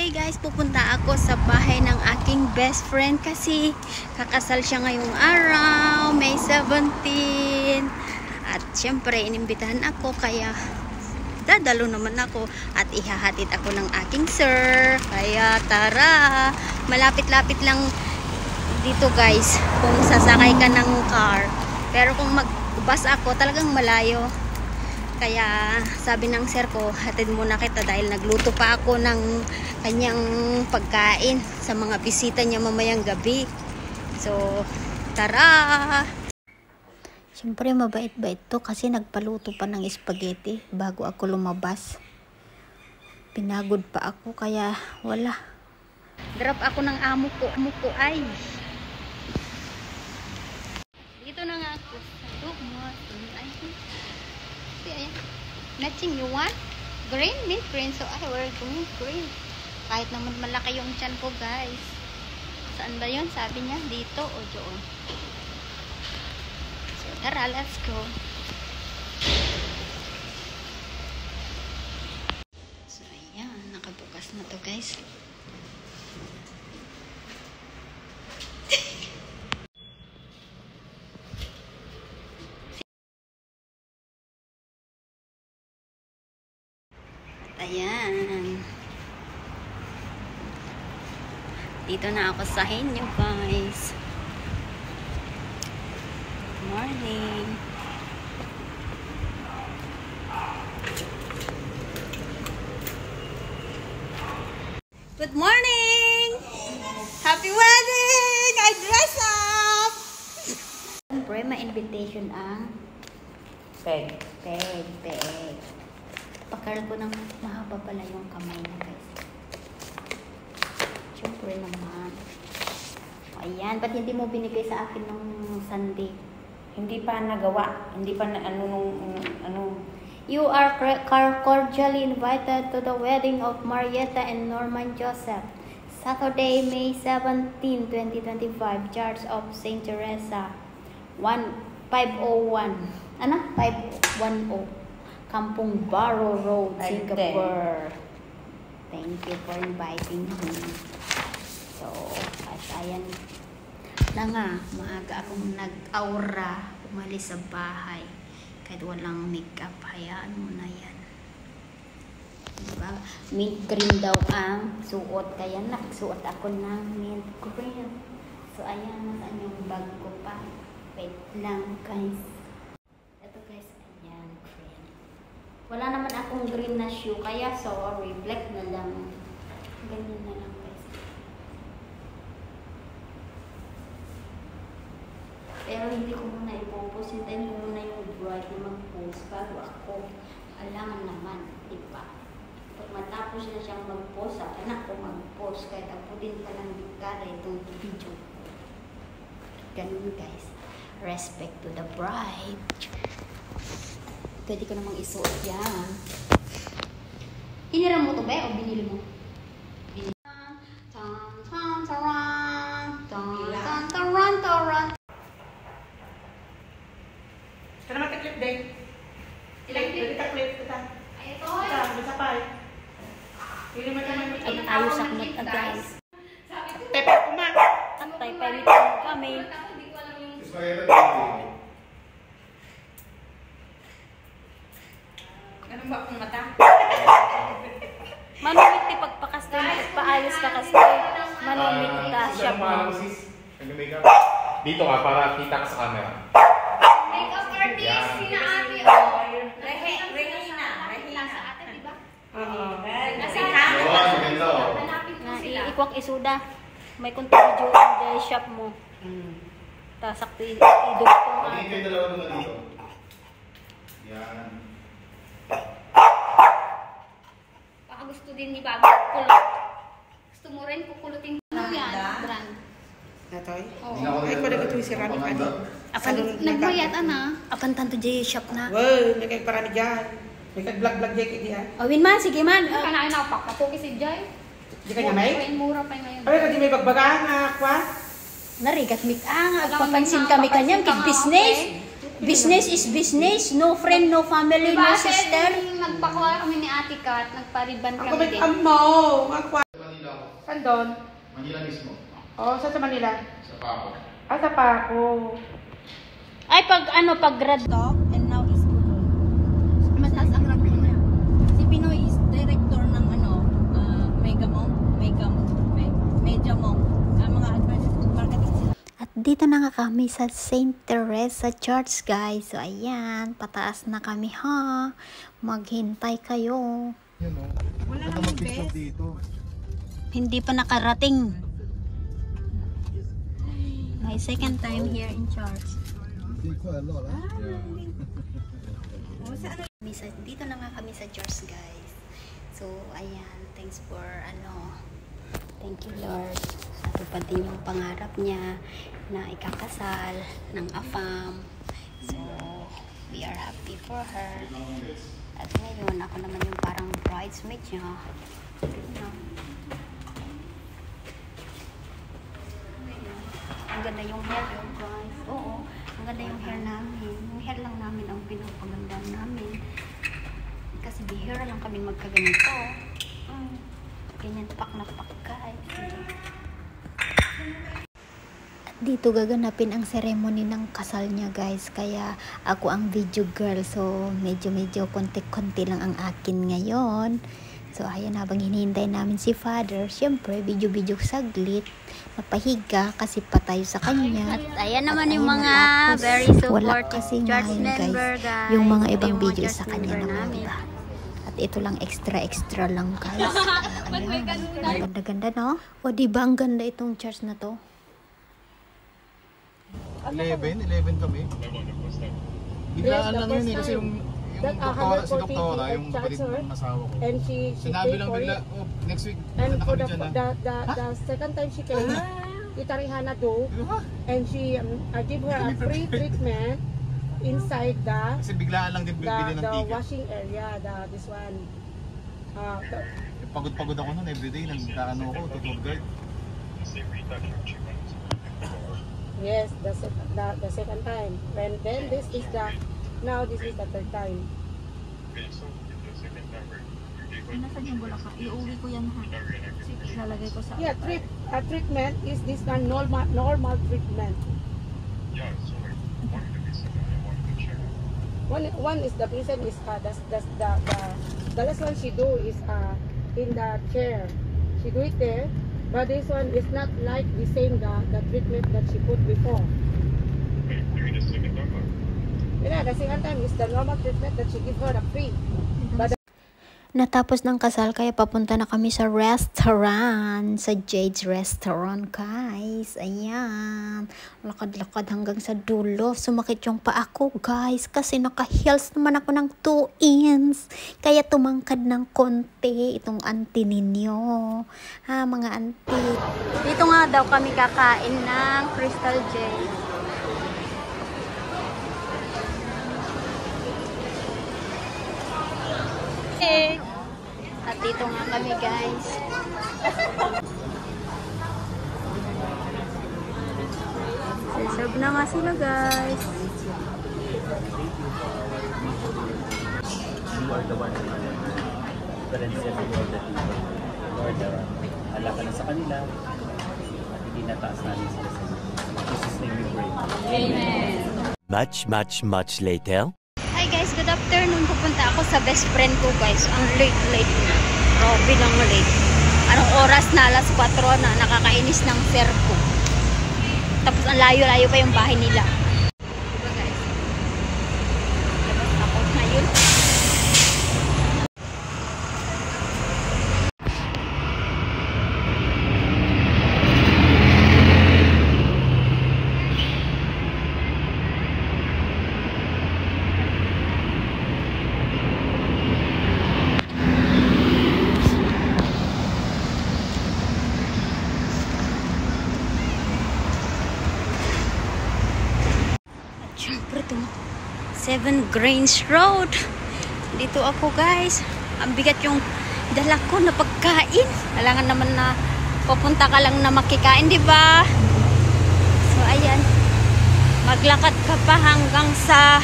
Hi guys, pupunta ako sa bahay ng aking best friend kasi kakasal siya ngayong araw, May 17. At syempre, inimbitahan ako kaya dadalo naman ako at ihahatid ako ng aking sir. Kaya tara, malapit-lapit lang dito guys kung sasakay ka ng car. Pero kung mag-bus ako, talagang malayo. Kaya sabi ng sir ko, hatid muna kita dahil nagluto pa ako ng kanyang pagkain sa mga bisita niya mamayang gabi. So, tara! Siyempre mabait-bait to kasi nagpaluto pa ng spaghetti bago ako lumabas. Pinagod pa ako kaya wala. Drop ako ng amo ko ay. Dito na nga ako sa Dugmos. Ayan. Matching, you want? Green? Mint green. So, I wear green. Kahit naman malaki yung tiyan ko, guys. Saan ba yun? Sabi niya, dito o doon. So, tara, let's go. So, ayan. Nakabukas na to, guys. Ayan. Dito na ako sa inyo, guys. Good morning. Good morning! Happy wedding! I dress up! Siyempre, may invitation ang peg. Pakal ko ng mahaba pala yung kamay niya, guys. Siyempre naman. Ayan, ba't hindi mo binigay sa akin nung Sunday? Hindi pa nagawa. Hindi pa na ano. You are cordially invited to the wedding of Marietta and Norman Joseph. Saturday, May 17, 2025. Church of St. Teresa. 501. Ano? 510. Kampung Baro Road, Singapore. Thank you for inviting me. So, ayan na nga, maaga akong nag-aura, umalis sa bahay. Kahit walang makeup, hayaan mo na yan. Diba? Mint green daw ang suot. Kaya nagsuot ako ng mint green. So, ayan, nasaan yung bag ko pa. Wait lang, guys. Wala naman akong green na shoe, kaya sorry, black na lang. Ganyan na lang, guys. Pero hindi ko muna ipopost, hintayin ko muna yung bride na mag-post bago ako. Alangan naman, diba? Pag matapos na siyang mag-post, akin ako mag-post. Kahit ako din palang bigkara itong video. Ganun, guys. Respect to the bride. Pwede ko namang isuot yan. Hiniram mo to ba o binili mo? Binili. Ka naman ka-clip din. Ilang clip? Ka-clip kita. Ay, ito. Ito, masapal. Hindi mo naman may clip. Ayos ako na, guys. Pepe ko man. At tayo kami. Ano ba akong mata? Manumit ti pagpakas doon, pagpaayos ka kasi. Manumit ta siya mo. Dito ka para kita ka sa camera. Makeup artist, sina ate o. Regina. Sa ate, diba? Oo. Kasi hanapin ko sila. Ikwak isuda. May kunti video in the shop mo. Tasak idugtong nga. Hindi kayo dalawa naman dito. Yan. Baka gusto din ni Bobby kulot. Gusto mo rin kukulutin mo yan, brand. Natoy? Oo. Ay, pala ito yung ceramic ano. Nagbayat na. Apan tanto di shop na. Wow, may kagparami dyan. May kag-vlog-vlog dyan kaya diyan. Awin man, sige man. Kanain ako pakpatuki si Jai. Di ka niya may? Mura pa ngayon. Ay, kasi may bagbagaan nga, kwa? Narigat mit agpapansin kami kanyang kid business. Business is business. No friend, no family, no sister. Nagpakuha kami ni Ate Kat, nagpariban Ako kami may din. amo. Ako Saan doon? Manila mismo. Oh, saan sa Manila? Sa Paco. Ah, sa Paco. Ay, pag grad talk, and now is Google. Mataas ang ranking niya. Si Pinoy is director ng Megamong, mga advanced marketing sila. At dito na nga kami sa St. Teresa Church, guys. So, ayan, pataas na kami, ha. Maghintay kayo. Yun o. Wala namang picture dito. Hindi pa nakarating. My second time here in church. Dito na nga kami sa church, guys. So, ayan, thanks for thank you, Lord. Natupad din yung pangarap niya na ikakasal ng AFAM. So, we are happy for her. At ngayon, ako naman yung parang bridesmaid niya. Ang ganda yung hair yun, guys. Oo, ang ganda yung hair namin. Yung hair lang namin ang pinapaganda namin. Kasi bihira lang kami magkaganito. Ganyan pak na pak, guys. Dito gaganapin ang ceremony ng kasal niya, guys. Kaya ako ang video girl. So, medyo konti-konti lang ang akin ngayon. So, ayan, habang hinihintay namin si Father, syempre, video saglit, napahiga kasi patayo sa kanya. At ayan naman yung mga very supportive church member, guys. Yung mga ibang video sa kanya naman, diba? At ito lang extra lang, guys. Ayan. Ganda-ganda, no? O, diba ang ganda itong church na to? 11 kami. Biglaan lang yun eh, kasi yung doktora, si doktora, yung palit ng asawa ko. And she Sinabi paid lang for bigla, it. oh, next week, And punta for kami the, dyan the second time she came, Tita Rihanna do, and she give her a free treatment inside Kasi biglaan lang din bibili ng the ticket. washing area, this one. Pagod-pagod ako nun everyday, nagdaano ako, tour guide. Yes, the second time. And then this is the third time. Nasaan yung bulaka? Iuwi ko yan, ha? Lalagay ko sa... Yeah, treatment is this one normal treatment. One is the reason is the last one she do is in the chair. She do it there. But this one is not like the same the treatment that she put before. Yeah, the second time is the normal treatment that she give her the free. But Natapos ng kasal, kaya papunta na kami sa restaurant, sa Jade's Restaurant, guys. Ayan, lakad-lakad hanggang sa dulo. Sumakit yung paa ko, guys, kasi naka-heels naman ako ng 2 inch. Kaya tumangkad ng konti itong auntie ninyo. Ha, mga auntie. Dito nga daw kami kakain ng Crystal Jade. At dito nga kami, guys. Serve na nga sila, guys. You are the one who differentiate the people. Lord, ala ka na sa kanila at hindi nataas namin sila sa Jesus' name we pray. Amen. Much later. Hi guys, good afternoon. Pupunta ako sa best friend ko, guys. Ang late na. Grabe lang late. Anong oras na? Alas 4 na. Nakakainis ng sir ko. Tapos ang layo-layo pa yung bahay nila. Diba, guys? Labas ako ngayon. Siyempre ito, 7 Grange Road. Dito ako, guys. Ang bigat yung dala ko na pagkain. Kailangan naman na pupunta ka lang na makikain, di ba? So, ayan. Maglakad ka pa hanggang sa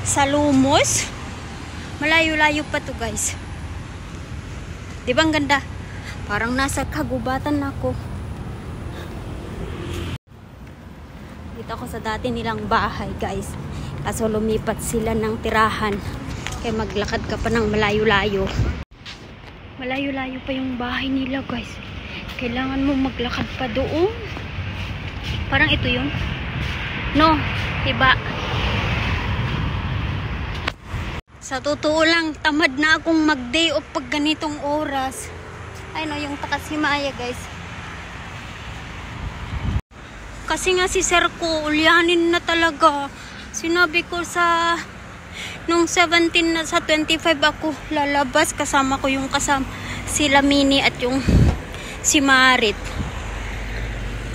sa Lumos. Malayo-layo pa to, guys. Di ba ang ganda? Parang nasa kagubatan ako. Dito ako sa dati nilang bahay, guys. Kaso lumipat sila ng tirahan. Kaya maglakad ka pa ng malayo-layo. Malayo-layo pa yung bahay nila, guys. Kailangan mo maglakad pa doon. Parang ito yun. No, iba. Sa totoo lang, tamad na akong mag-day off pag ganitong oras. Ay no, yung Takashimaya, guys. Kasi nga si sir ko, ulyanin na talaga. Sinabi ko sa nung 17 na sa 25 ako lalabas, kasama ko yung sila Mini at yung si Marit.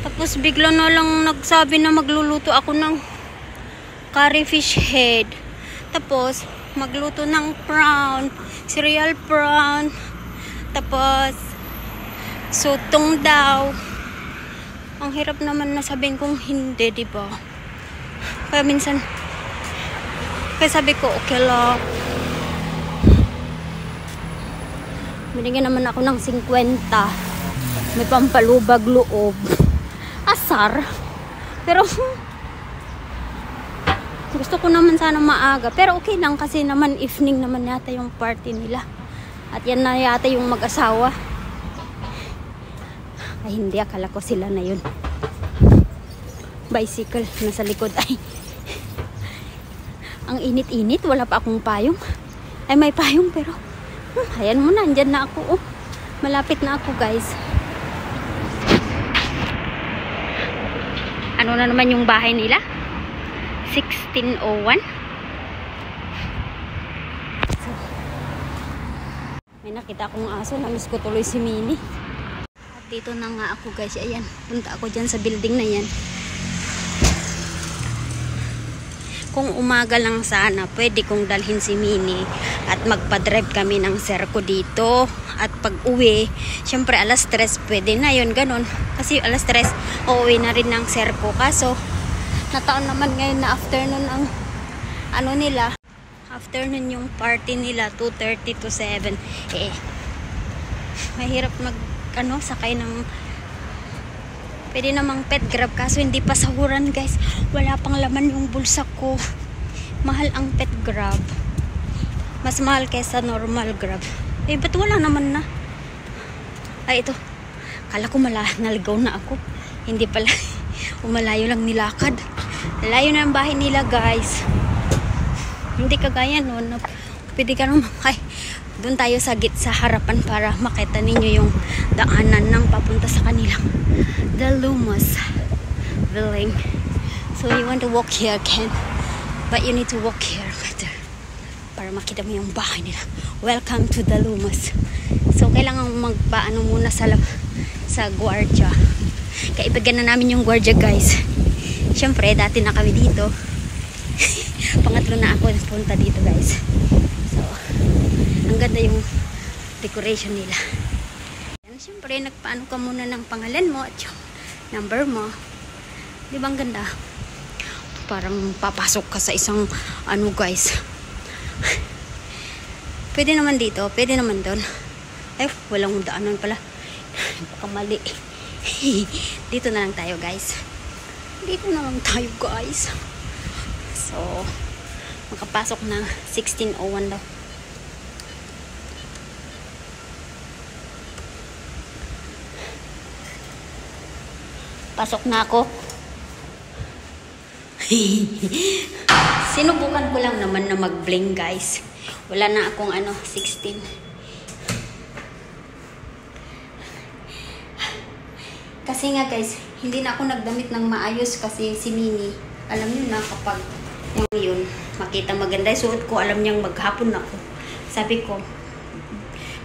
Tapos bigla na lang nagsabi na magluluto ako ng curry fish head. Tapos magluto ng prawn, cereal prawn. Tapos sutong daw. Ang hirap naman na sabihin kong hindi, di ba? Kaya minsan sabi ko okay lang. Binigyan naman ako ng 50. May pampalubag loob. Asar. Pero gusto ko naman sana maaga. Pero okay lang kasi naman evening naman yata yung party nila. At yan na yata yung mag-asawa. Ay hindi, akala ko sila na yun. Bicycle nasa likod. Ay, ang init-init. Wala pa akong payong. Ay may payong pero ayan mo na, andyan na ako. Oh. Malapit na ako, guys. Ano na naman yung bahay nila? 1601. So, may nakita akong aso. Namiss ko tuloy si Mini. At dito na nga ako, guys. Ayan, punta ako dyan sa building na yan. Kung umaga lang sana, pwede kong dalhin si Mini at magpa-drive kami ng sir ko dito. At pag uwi, syempre alas 3 pwede na yun, ganun. Kasi alas 3, uuwi na rin ng sir ko. Kaso, nataon naman ngayon na afternoon ang ano nila. Afternoon yung party nila, 2:30 to 7. Eh, mahirap sakay ng pwede namang pet grab, kaso hindi pa sahuran, guys. Wala pang laman yung bulsa ko. Mahal ang pet grab. Mas mahal kaysa normal grab. Eh, ba't wala naman na? Ay, ito. Kala ko naligaw na ako. Hindi pala. Umalayo lang nilakad. Layo na ang bahay nila, guys. Hindi kagaya noon. Pwede ka naman. Ay, doon tayo sa harapan para makita ninyo yung daanan ng papunta sa kanilang The Lumos building. So you want to walk here, Ken, but you need to walk here para makita mo yung bahay nila. Welcome to The Lumos. So kailangan magpaano muna sa gwardiya. Kaibigan na namin yung gwardiya, guys. Syempre dati na kami dito. Pangatlo na ako punta dito, guys. So ang ganda yung decoration nila. Siyempre, nagpaano ka muna ng pangalan mo at yung number mo. Di ba ang ganda? Parang papasok ka sa isang guys. Pwede naman dito, pwede naman doon. Ay, walang daanan pala. Baka mali. Dito na lang tayo, guys. Dito na lang tayo, guys. So, makapasok na 1601 daw. Pasok na ako. Sinubukan ko lang naman na mag-bling, guys. Wala na akong 16. Kasi nga, guys, hindi na ako nagdamit ng maayos kasi si Mini, alam niyo na kapag yun, makita maganda suot ko, alam niyang maghapon ako. Sabi ko,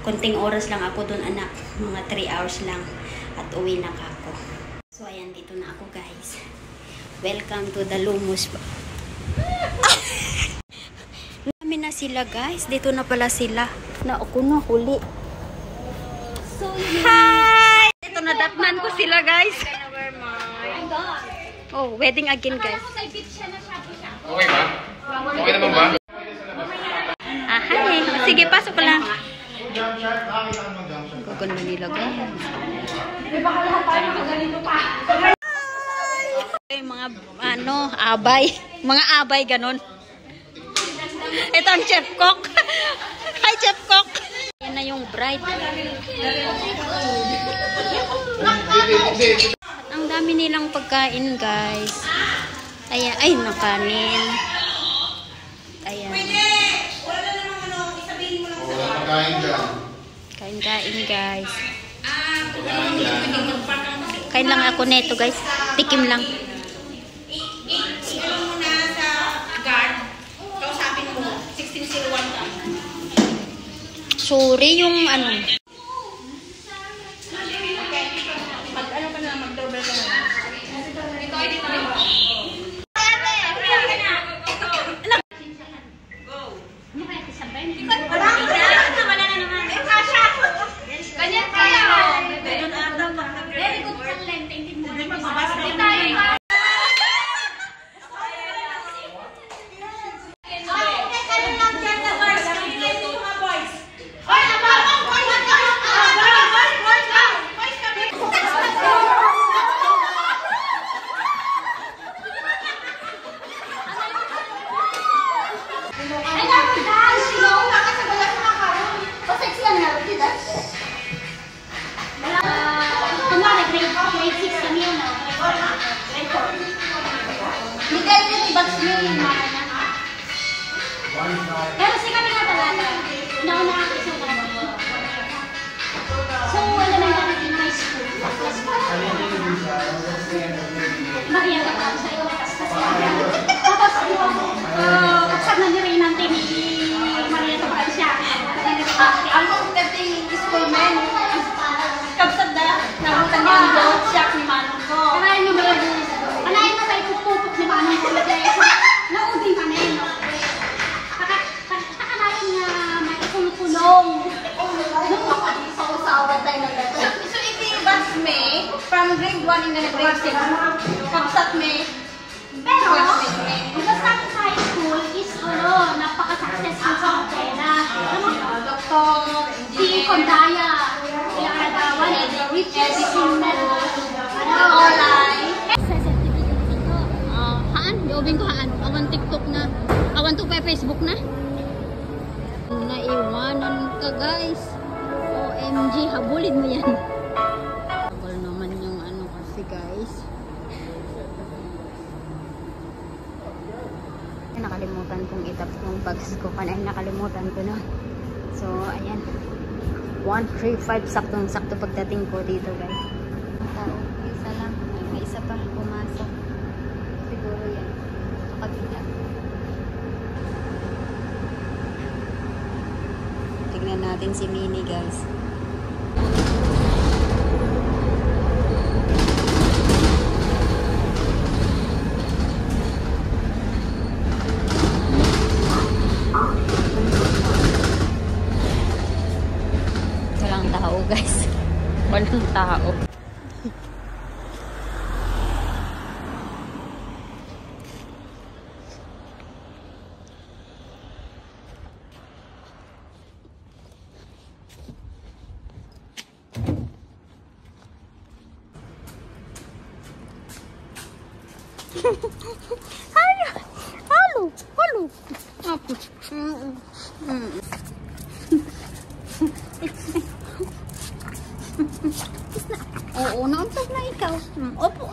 konting oras lang ako doon, anak. Mga 3 hours lang at uwi na ako. So, ayan, dito na ako, guys. Welcome to The Lumos. Dami na sila, guys. Dito na pala sila. Na ako na, huli. So, hi! Ito, nadatnan ko sila, guys. Oh, wedding again, guys. Okay ba? Okay naman ba? Ah, hi. Sige, pasok ko lang. Jump shot. Nakakita ka ng jump shot. ganda nila guys. Mga abay. Mga abay ganon. Ito ang chef cook. Hi chef cook. Yan na yung bride. Ang dami nilang pagkain guys. Ayan, ay nakanin. Ayan. Kain-kain guys. Kain lang ako neto guys. Tikim lang. Ano mo na sa guard, kausapin mo, 1601 ka. Sorry yung ano. Mag-ano ka na, mag-doorbell ka na. Dito. Ganyan kayo. Very good content. Pero si kami nga talaga, nauna ako sa mga. So, elementary in high school. Tapos Maria ka pa sa iyo. Tapos, kapsat na ni Reynan ni Maria ka pa siya. Ang dating school men, kapsat na, nabutan niya ni Dot, siya ni Manong ko. Kanayin mo tayo pupupok ni Manong ko. Naudin ka na yun. Kulong. Sausawan tayo na gato. So, iti batch me, from grade 1 hanggang grade 6, kapsat me. Pero, basta sa high school is, napaka-successful sa Montana. Doktor, si Kondaya, one of the richest online. Haan? Diobin ko haan. Awan TikTok na. Awan to pa Facebook na. Naiwanan ka guys. OMG, habulin mo yan. Habol naman yung ano kasi guys. Nakalimutan kong itap yung bags ko. Panay nakalimutan ko na. So, ayan. 135 saktong-sakto pagdating ko dito guys. Tao, isa lang. May isa pa pumasok. Siguro yan. Kapagila. Tignan natin si Minnie guys. Walang tao guys. Walang tao. Halo. Ako. Oo, naantog na ikaw. Opo.